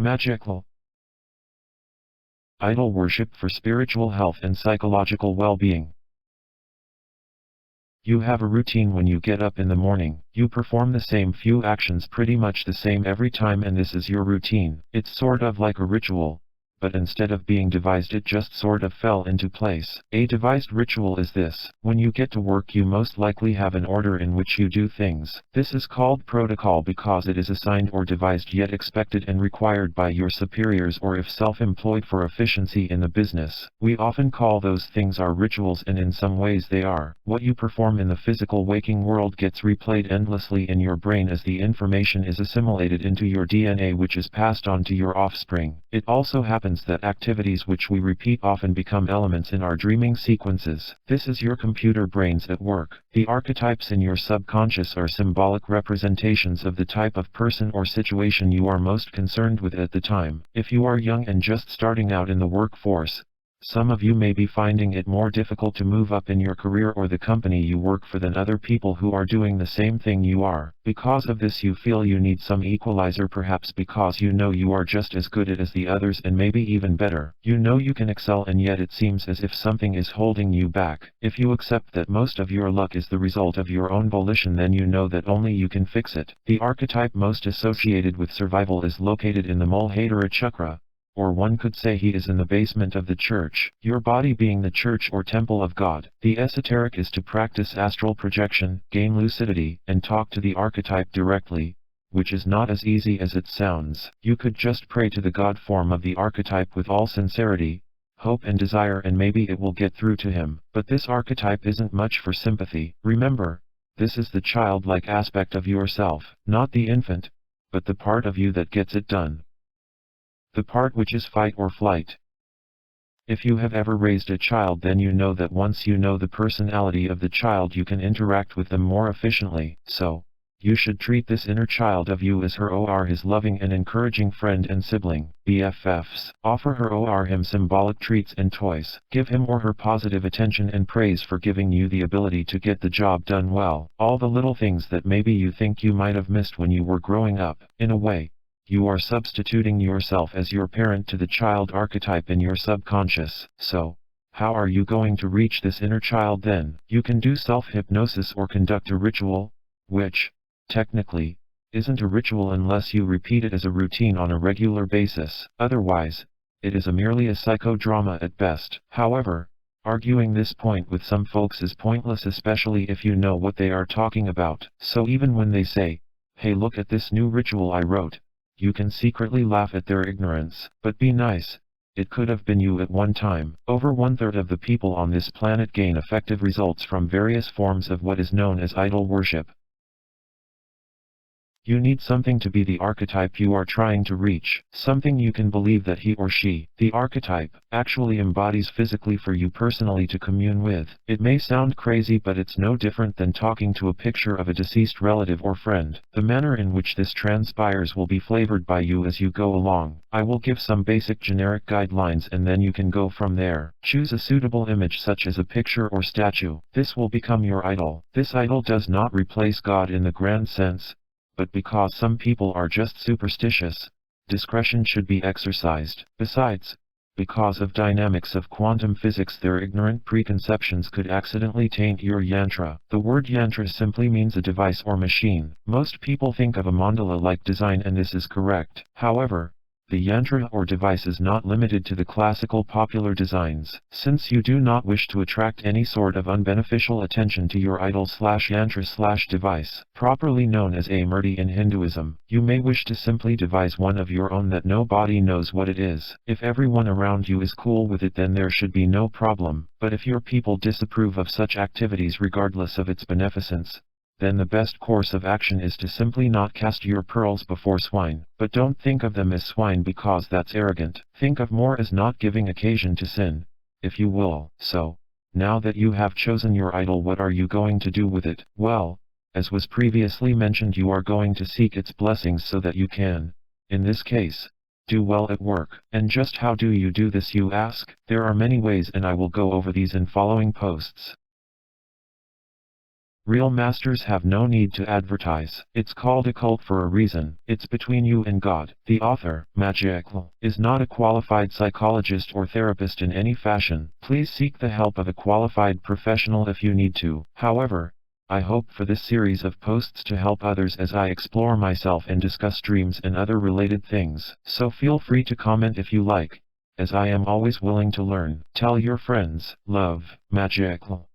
Magical idol worship for spiritual health and psychological well-being. You have a routine when you get up in the morning. You perform the same few actions pretty much the same every time, and this is your routine. It's sort of like a ritual, but instead of being devised it just sort of fell into place. A devised ritual is this: when you get to work you most likely have an order in which you do things. This is called protocol because it is assigned or devised, yet expected and required by your superiors, or if self-employed, for efficiency in the business. We often call those things our rituals, and in some ways they are. What you perform in the physical waking world gets replayed endlessly in your brain as the information is assimilated into your DNA, which is passed on to your offspring. It also happens that activities which we repeat often become elements in our dreaming sequences. This is your computer brains at work. The archetypes in your subconscious are symbolic representations of the type of person or situation you are most concerned with at the time. If you are young and just starting out in the workforce, some of you may be finding it more difficult to move up in your career or the company you work for than other people who are doing the same thing you are. Because of this you feel you need some equalizer, perhaps because you know you are just as good at as the others and maybe even better. You know you can excel, and yet it seems as if something is holding you back. If you accept that most of your luck is the result of your own volition, then you know that only you can fix it. The archetype most associated with survival is located in the Muladhara chakra, or one could say he is in the basement of the church, your body being the church or temple of God. The esoteric is to practice astral projection, gain lucidity, and talk to the archetype directly, which is not as easy as it sounds. You could just pray to the God form of the archetype with all sincerity, hope and desire, and maybe it will get through to him. But this archetype isn't much for sympathy. Remember, this is the childlike aspect of yourself, not the infant, but the part of you that gets it done. The part which is fight or flight. If you have ever raised a child, then you know that once you know the personality of the child you can interact with them more efficiently. So, you should treat this inner child of you as her or his loving and encouraging friend and sibling, BFFs. Offer her or him symbolic treats and toys. Give him or her positive attention and praise for giving you the ability to get the job done well. All the little things that maybe you think you might have missed when you were growing up. In a way, you are substituting yourself as your parent to the child archetype in your subconscious. So, how are you going to reach this inner child then? You can do self-hypnosis or conduct a ritual, which, technically, isn't a ritual unless you repeat it as a routine on a regular basis. Otherwise, it is merely a psychodrama at best. However, arguing this point with some folks is pointless, especially if you know what they are talking about. So even when they say, "Hey, look at this new ritual I wrote," you can secretly laugh at their ignorance. But be nice. It could have been you at one time. Over 1/3 of the people on this planet gain effective results from various forms of what is known as idol worship. You need something to be the archetype you are trying to reach, something you can believe that he or she, the archetype, actually embodies physically for you personally to commune with. It may sound crazy, but it's no different than talking to a picture of a deceased relative or friend. The manner in which this transpires will be flavored by you as you go along. I will give some basic generic guidelines and then you can go from there. Choose a suitable image such as a picture or statue. This will become your idol. This idol does not replace God in the grand sense, but because some people are just superstitious, discretion should be exercised. Besides, because of dynamics of quantum physics, their ignorant preconceptions could accidentally taint your yantra. The word yantra simply means a device or machine. Most people think of a mandala-like design, and this is correct. However, the yantra or device is not limited to the classical popular designs. Since you do not wish to attract any sort of unbeneficial attention to your idol/yantra/device, properly known as a murti in Hinduism, you may wish to simply devise one of your own that nobody knows what it is. If everyone around you is cool with it, then there should be no problem. But if your people disapprove of such activities regardless of its beneficence, then the best course of action is to simply not cast your pearls before swine. But don't think of them as swine because that's arrogant. Think of more as not giving occasion to sin, if you will. So, now that you have chosen your idol, what are you going to do with it? Well, as was previously mentioned, you are going to seek its blessings so that you can, in this case, do well at work. And just how do you do this, you ask? There are many ways, and I will go over these in following posts. Real masters have no need to advertise. It's called a cult for a reason. It's between you and God. The author, Magical, is not a qualified psychologist or therapist in any fashion. Please seek the help of a qualified professional if you need to. However, I hope for this series of posts to help others as I explore myself and discuss dreams and other related things. So feel free to comment if you like, as I am always willing to learn. Tell your friends. Love, Magical.